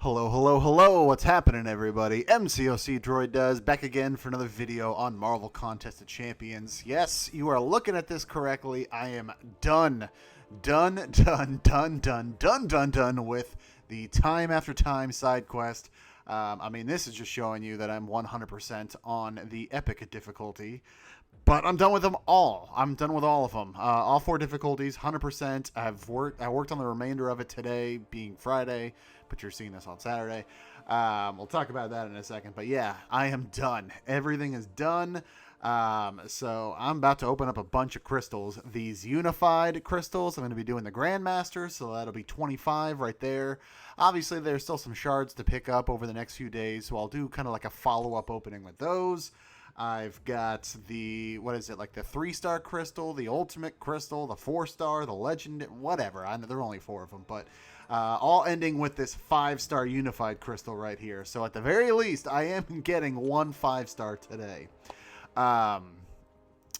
Hello, hello, hello, what's happening everybody? MCOC Droid does, back again for another video on Marvel Contest of Champions. Yes, you are looking at this correctly. I am done with the time after time side quest. This is just showing you that I'm 100% on the epic difficulty. But I'm done with them all. I'm done with all of them. All 4 difficulties, 100%. I worked on the remainder of it today, being Friday, but you're seeing this on Saturday. We'll talk about that in a second. But yeah, I am done. Everything is done. So I'm about to open up a bunch of crystals. These unified crystals, I'm going to be doing the Grandmaster, so that'll be 25 right there. Obviously, there's still some shards to pick up over the next few days, so I'll do kind of like a follow-up opening with those. I've got the, the 3-star crystal, the ultimate crystal, the 4-star, the legend, whatever. I know there are only 4 of them, but all ending with this 5-star unified crystal right here. So at the very least, I am getting 1 5-star today.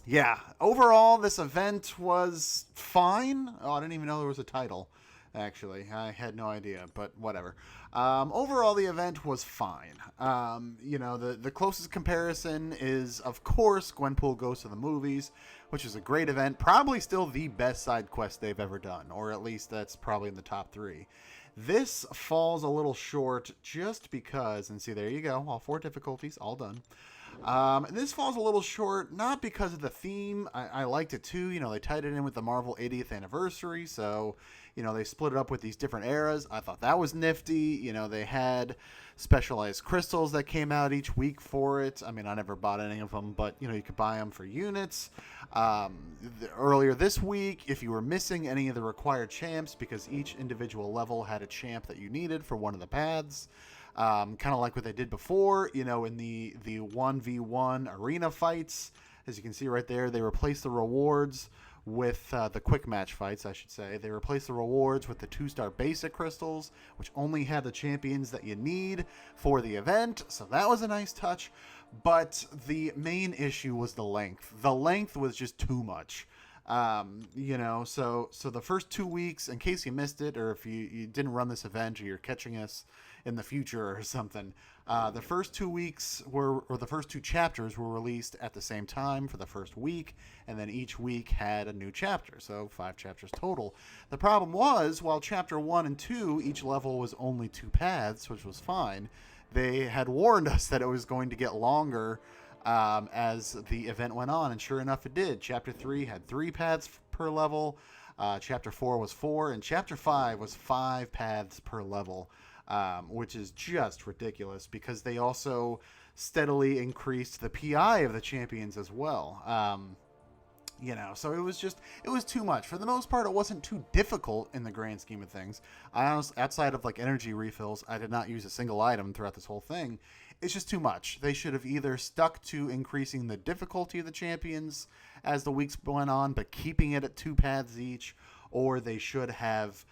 Yeah, overall, this event was fine. Oh, I didn't even know there was a title. Actually, I had no idea, but whatever. Overall, the event was fine. The closest comparison is, of course, Gwenpool Goes to the Movies, which is a great event. Probably still the best side quest they've ever done, or at least that's probably in the top 3. This falls a little short just because, and see, there you go, all 4 difficulties, all done. This falls a little short, not because of the theme. I liked it too. They tied it in with the Marvel 80th anniversary, so, they split it up with these different eras. I thought that was nifty. They had specialized crystals that came out each week for it. I never bought any of them, but, you could buy them for units. Earlier this week, if you were missing any of the required champs, because each individual level had a champ that you needed for one of the paths, kind of like what they did before, in the 1v1 arena fights. As you can see right there, they replaced the rewards with the quick match fights, I should say. They replaced the rewards with the 2-star basic crystals, which only had the champions that you need for the event. So that was a nice touch. But the main issue was the length. The length was just too much. So the first 2 weeks, in case you missed it, or if you didn't run this event, or you're catching us in the future or something, the first 2 weeks or the first 2 chapters were released at the same time for the first week, and then each week had a new chapter, so 5 chapters total. The problem was, while chapter 1 and 2, each level was only 2 paths, which was fine, they had warned us that it was going to get longer as the event went on, and sure enough it did. Chapter 3 had 3 paths per level, Chapter 4 was 4, and Chapter 5 was 5 paths per level, which is just ridiculous because they also steadily increased the PI of the champions as well. So it was too much. For the most part, it wasn't too difficult in the grand scheme of things. I honestly, outside of energy refills, I did not use a single item throughout this whole thing. It's just too much. They should have either stuck to increasing the difficulty of the champions as the weeks went on, but keeping it at 2 paths each, or they should have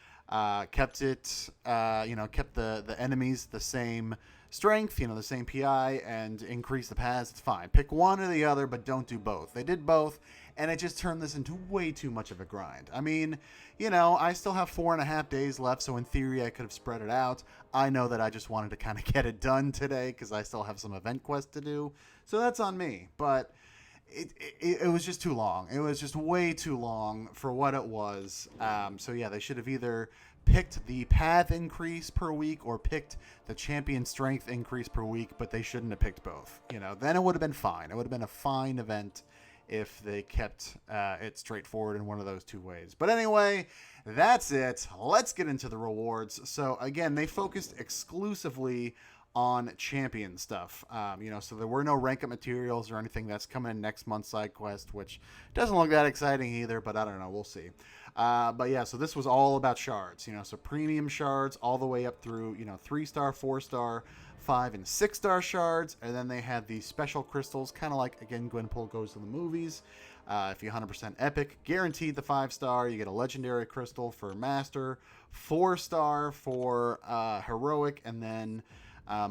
kept it, kept the enemies the same strength, the same PI, and increase the paths. It's fine. Pick one or the other, but don't do both. They did both, and it just turned this into way too much of a grind. I still have 4.5 days left, so in theory I could have spread it out. I know that I just wanted to kind of get it done today because I still have some event quests to do, so that's on me. But it was just too long. It was just way too long for what it was. So yeah, they should have either picked the path increase per week or picked the champion strength increase per week, but they shouldn't have picked both. Then it would have been fine. It would have been a fine event if they kept it straightforward in one of those 2 ways. But anyway, that's it. Let's get into the rewards. So again, they focused exclusively on champion stuff. So there were no rank up materials or anything that's coming in next month's side quest, which doesn't look that exciting either, but I don't know, we'll see. But yeah, so this was all about shards, so premium shards all the way up through, 3-star, 4-star, 5 and 6-star shards, and then they had these special crystals, kind of like, again, Gwenpool Goes to the Movies. If you 100% epic, guaranteed the 5-star, you get a legendary crystal for master, 4-star for heroic, and then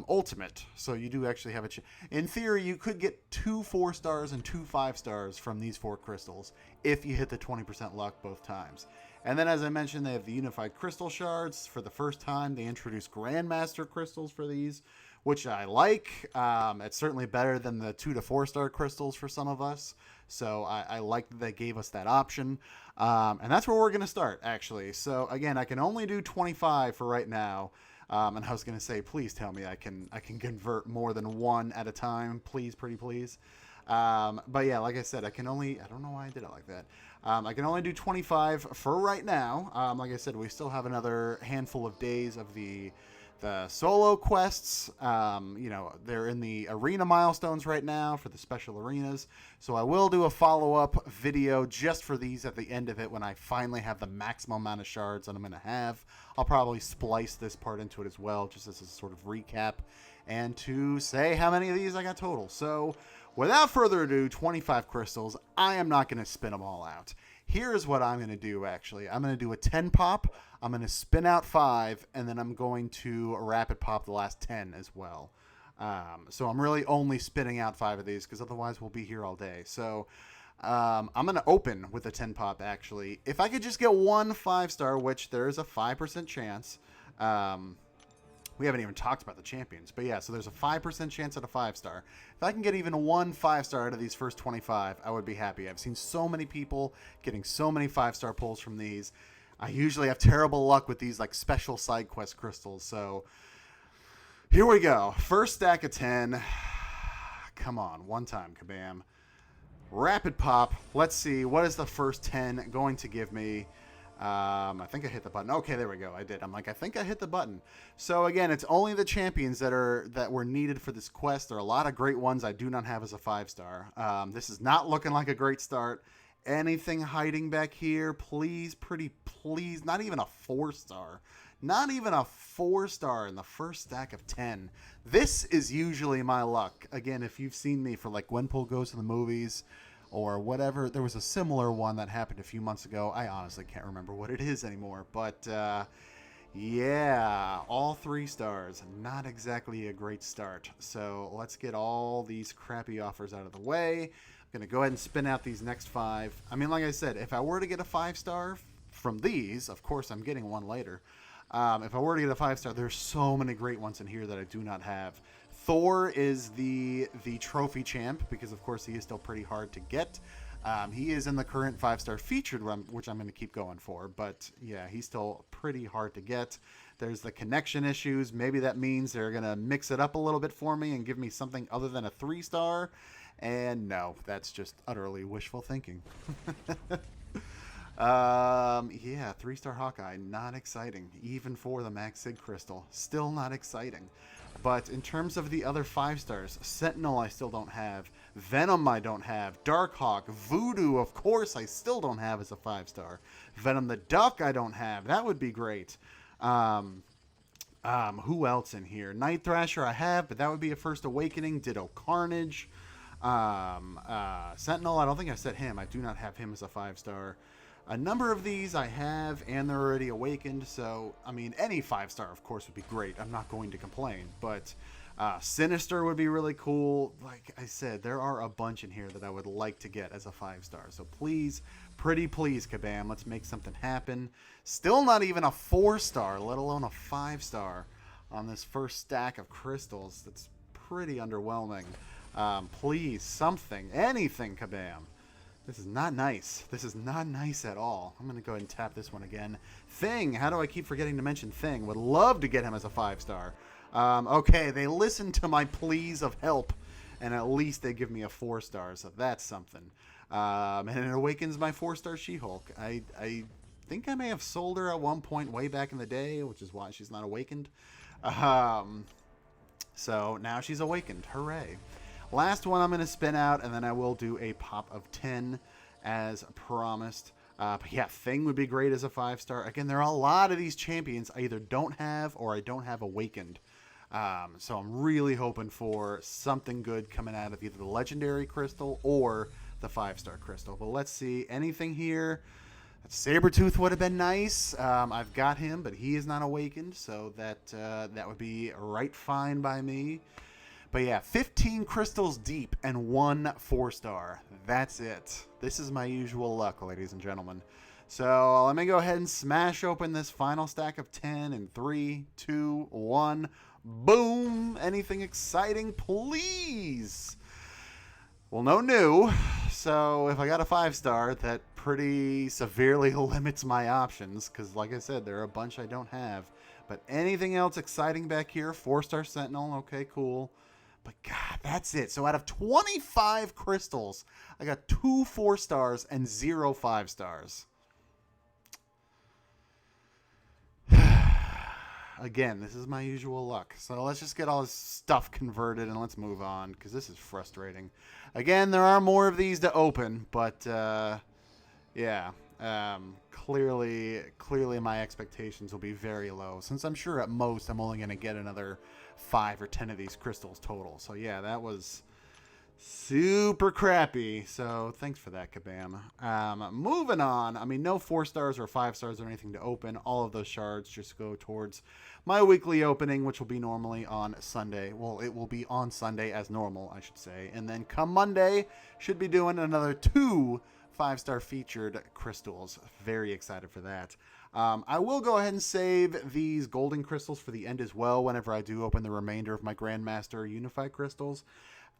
ultimate. So you do actually have in theory, you could get 2 4-stars and 2 5-stars from these 4 crystals if you hit the 20% luck both times. And then, as I mentioned, they have the Unified Crystal Shards. For the first time, they introduced Grandmaster crystals for these, which I like. It's certainly better than the 2 to 4 star crystals for some of us. So I like that they gave us that option. And that's where we're going to start, actually. So, again, I can only do 25 for right now. And I was going to say, please tell me I can convert more than one at a time. Please, pretty please. But yeah, like I said, I don't know why I did it like that. I can only do 25 for right now. Like I said, we still have another handful of days of the solo quests. They're in the arena milestones right now for the special arenas. So I will do a follow-up video just for these at the end of it when I finally have the maximum amount of shards that I'm going to have. I'll probably splice this part into it as well, just as a sort of recap and to say how many of these I got total. So without further ado, 25 crystals. I am not going to spin them all out. Here's what I'm going to do, actually. I'm going to do a 10 pop. I'm going to spin out 5, and then I'm going to rapid pop the last 10 as well. So I'm really only spinning out 5 of these, because otherwise we'll be here all day. So I'm going to open with a 10 pop, actually. If I could just get one 5-star, which there is a 5% chance. We haven't even talked about the champions. But yeah, so there's a 5% chance at a 5-star. If I can get even one 5-star out of these first 25, I would be happy. I've seen so many people getting so many 5-star pulls from these. I usually have terrible luck with these like special side quest crystals. So here we go. First stack of 10. Come on, one time, kabam. Rapid pop. Let's see, what is the first 10 going to give me? I think I hit the button. Okay, there we go. I did. I'm like, I think I hit the button. So again, it's only the champions that were needed for this quest. There are a lot of great ones I do not have as a 5-star. This is not looking like a great start. Anything hiding back here? Please, pretty please. Not even a 4-star. Not even a 4-star in the first stack of 10. This is usually my luck. Again, if you've seen me for like Gwenpool Goes to the Movies or whatever, there was a similar one that happened a few months ago. I honestly can't remember what it is anymore. But yeah, all 3 stars. Not exactly a great start. So let's get all these crappy offers out of the way. I'm going to go ahead and spin out these next 5. I mean, like I said, if I were to get a 5-star from these, of course I'm getting one later. If I were to get a 5-star, there's so many great ones in here that I do not have. Thor is the trophy champ because, of course, he is still pretty hard to get. He is in the current 5-star featured run, which I'm going to keep going for. But, yeah, he's still pretty hard to get. There's the connection issues. Maybe that means they're going to mix it up a little bit for me and give me something other than a 3-star. And, no, that's just utterly wishful thinking. Yeah, 3-star Hawkeye, not exciting. Even for the Max Sig Crystal, still not exciting. But in terms of the other 5-stars, Sentinel I still don't have. Venom I don't have. Darkhawk, Voodoo, of course, I still don't have as a 5-star. Venom the Duck I don't have. That would be great. Who else in here? Night Thrasher I have, but that would be a First Awakening. Ditto Carnage. Sentinel, I don't think I said him. I do not have him as a 5-star. A number of these I have, and they're already awakened, so, I mean, any 5-star, of course, would be great. I'm not going to complain, but Sinister would be really cool. Like I said, there are a bunch in here that I would like to get as a 5-star, so please, pretty please, Kabam, let's make something happen. Still not even a 4-star, let alone a 5-star on this first stack of crystals. That's pretty underwhelming. Please, something, anything, Kabam. This is not nice. This is not nice at all. I'm going to go ahead and tap this one again. Thing. How do I keep forgetting to mention Thing? Would love to get him as a 5-star. Okay, they listened to my pleas of help, and at least they give me a 4-star, so that's something. And it awakens my 4-star She-Hulk. I think I may have sold her at one point way back in the day, which is why she's not awakened. So now she's awakened. Hooray. Last one I'm going to spin out, and then I will do a pop of 10 as promised. But yeah, Thing would be great as a 5-star. Again, there are a lot of these champions I either don't have or I don't have awakened. So I'm really hoping for something good coming out of either the Legendary Crystal or the 5-star Crystal. But let's see. Anything here? Sabretooth would have been nice. I've got him, but he is not awakened, so that would be right fine by me. But yeah, 15 crystals deep and 1 4-star. That's it. This is my usual luck, ladies and gentlemen. So let me go ahead and smash open this final stack of 10 in 3, 2, 1. Boom! Anything exciting, please? Well, no new. So if I got a 5-star, that pretty severely limits my options. Because like I said, there are a bunch I don't have. But anything else exciting back here? 4-star Sentinel. Okay, cool. But God, that's it. So out of 25 crystals, I got 2 4-stars and 0 5-stars. Again, this is my usual luck. So let's just get all this stuff converted and let's move on because this is frustrating. Again, there are more of these to open, but yeah, clearly my expectations will be very low since I'm sure at most I'm only going to get another 5 or 10 of these crystals total. So yeah, that was super crappy. So thanks for that, Kabam. Moving on. I mean, no 4-stars or 5-stars or anything to open. All of those shards just go towards my weekly opening, which will be normally on Sunday. Well, it will be on Sunday as normal, I should say. And then come Monday, should be doing another 2 5-star featured crystals. Very excited for that. I will go ahead and save these golden crystals for the end as well whenever I do open the remainder of my Grandmaster Unified crystals.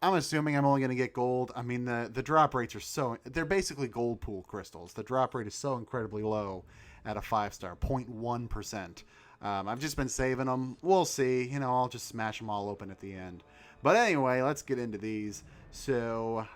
I'm assuming I'm only going to get gold. I mean, the drop rates are they're basically gold pool crystals. The drop rate is so incredibly low at a 5-star, 0.1%. I've just been saving them. We'll see. You know, I'll just smash them all open at the end. But anyway, let's get into these. So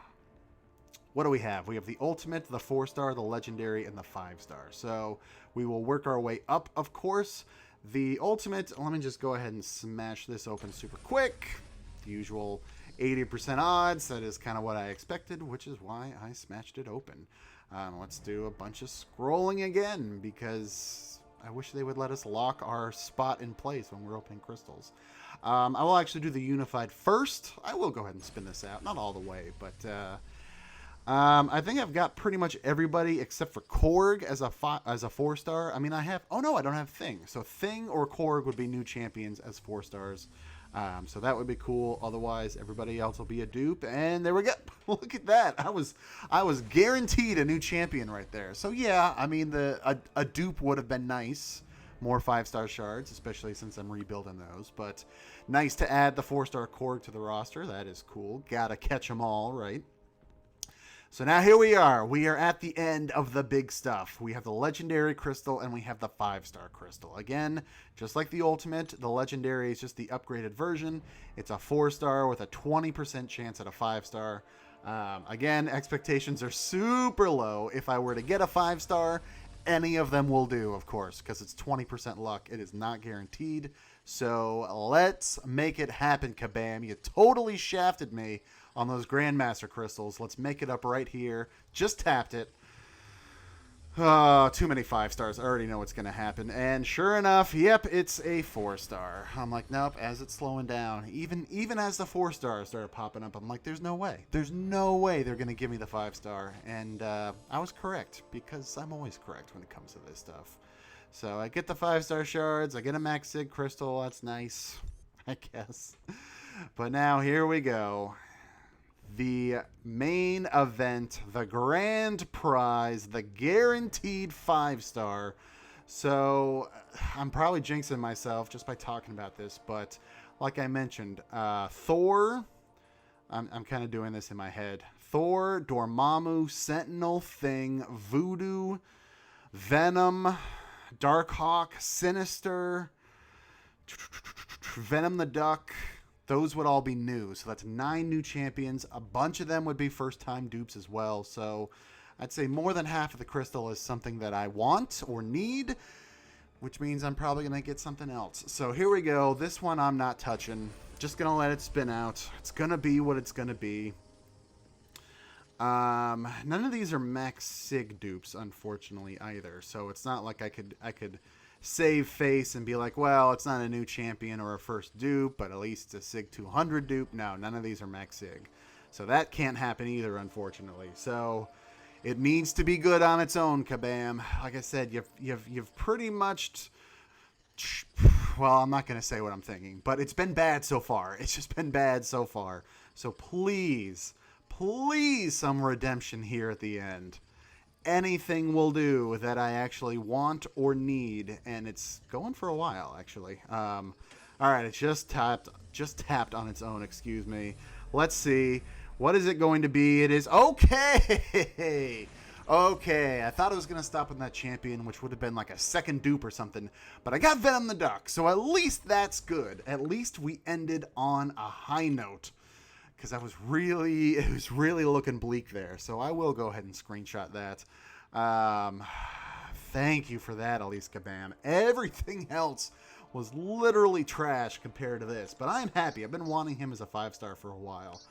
what do we have? We have the Ultimate, the 4-star, the Legendary, and the 5-star. So we will work our way up, of course. The Ultimate, let me just go ahead and smash this open super quick. The usual 80% odds. That is kind of what I expected, which is why I smashed it open. Let's do a bunch of scrolling again because I wish they would let us lock our spot in place when we're opening crystals. I will actually do the Unified first. I will go ahead and spin this out. Not all the way, but I think I've got pretty much everybody except for Korg as a 4-star. I mean, I have... Oh, no, I don't have Thing. So Thing or Korg would be new champions as 4-stars. So that would be cool. Otherwise, everybody else will be a dupe. And there we go. Look at that. I was guaranteed a new champion right there. So yeah, I mean, a dupe would have been nice. More 5-star shards, especially since I'm rebuilding those. But nice to add the 4-star Korg to the roster. That is cool. Gotta catch them all, right? So now here we are. We are at the end of the big stuff. We have the Legendary Crystal and we have the 5-star Crystal. Again, just like the Ultimate, the Legendary is just the upgraded version. It's a 4-star with a 20% chance at a 5-star. Again, expectations are super low. If I were to get a 5-star, any of them will do, of course, because it's 20% luck. It is not guaranteed. So let's make it happen, Kabam. You totally shafted me on those Grandmaster crystals. Let's make it up right here. Just tapped it. Too many 5-stars. I already know what's going to happen. And sure enough, yep, it's a 4-star. I'm like, nope, as it's slowing down. Even as the 4-stars started popping up, I'm like, there's no way. There's no way they're going to give me the 5-star. And I was correct, because I'm always correct when it comes to this stuff. So I get the 5-star shards. I get a Max Sig crystal. That's nice, I guess. But now here we go. The main event, the grand prize, the guaranteed 5-star. So I'm probably jinxing myself just by talking about this, but like I mentioned, Thor, I'm kind of doing this in my head. Thor, Dormammu, Sentinel, Thing, Voodoo, Venom, Darkhawk, Sinister, Venom the Duck. Those would all be new. So that's 9 new champions. A bunch of them would be first-time dupes as well. So I'd say more than half of the crystal is something that I want or need, which means I'm probably going to get something else. So here we go. This one I'm not touching. Just going to let it spin out. It's going to be what it's going to be. None of these are Max Sig dupes, unfortunately, either. So it's not like I could save face and be like, well, it's not a new champion or a first dupe, but at least a Sig 200 dupe. No, none of these are Max Sig. So that can't happen either, unfortunately. So it needs to be good on its own, Kabam. Like I said, you've pretty much... Well, I'm not going to say what I'm thinking, but it's been bad so far. It's just been bad so far. So please, please, some redemption here at the end. anything will do that I actually want or need, and it's going for a while actually. All right, it just tapped on its own. Excuse me. Let's see. What is it going to be? It is okay. Okay, I thought it was going to stop on that champion, which would have been like a second dupe or something, but I got Venom the Duck, so at least that's good. At least we ended on a high note, because it was really looking bleak there, so I will go ahead and screenshot that. Thank you for that, Elise Kabam. Everything else was literally trash compared to this, but I'm happy. I've been wanting him as a 5-star for a while.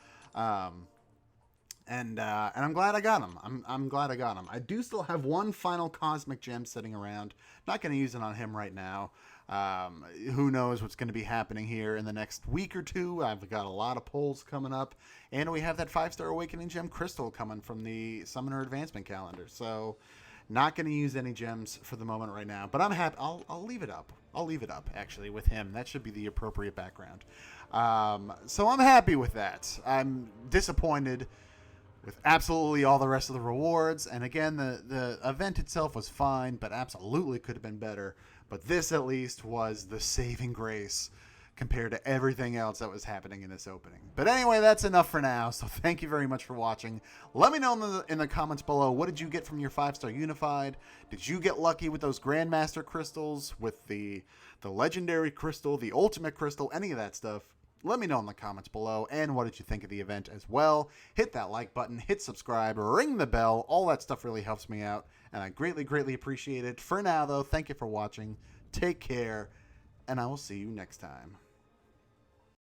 And I'm glad I got him. I'm glad I got him. I do still have one final Cosmic Gem sitting around. Not going to use it on him right now. Who knows what's going to be happening here in the next week or two. I've got a lot of polls coming up. And we have that 5-star Awakening Gem Crystal coming from the Summoner Advancement Calendar. So not going to use any gems for the moment right now. But I'm happy. I'll leave it up. I'll leave it up, actually, with him. That should be the appropriate background. So I'm happy with that. I'm disappointed with absolutely all the rest of the rewards. And again, the event itself was fine, but absolutely could have been better. But this, at least, was the saving grace compared to everything else that was happening in this opening. But anyway, that's enough for now. So thank you very much for watching. Let me know in the comments below, what did you get from your 5-star Unified? Did you get lucky with those Grandmaster crystals, with the Legendary Crystal, the Ultimate Crystal, any of that stuff? Let me know in the comments below, and what did you think of the event as well. Hit that like button, hit subscribe, ring the bell. All that stuff really helps me out, and I greatly appreciate it. For now, though, thank you for watching. Take care, and I will see you next time.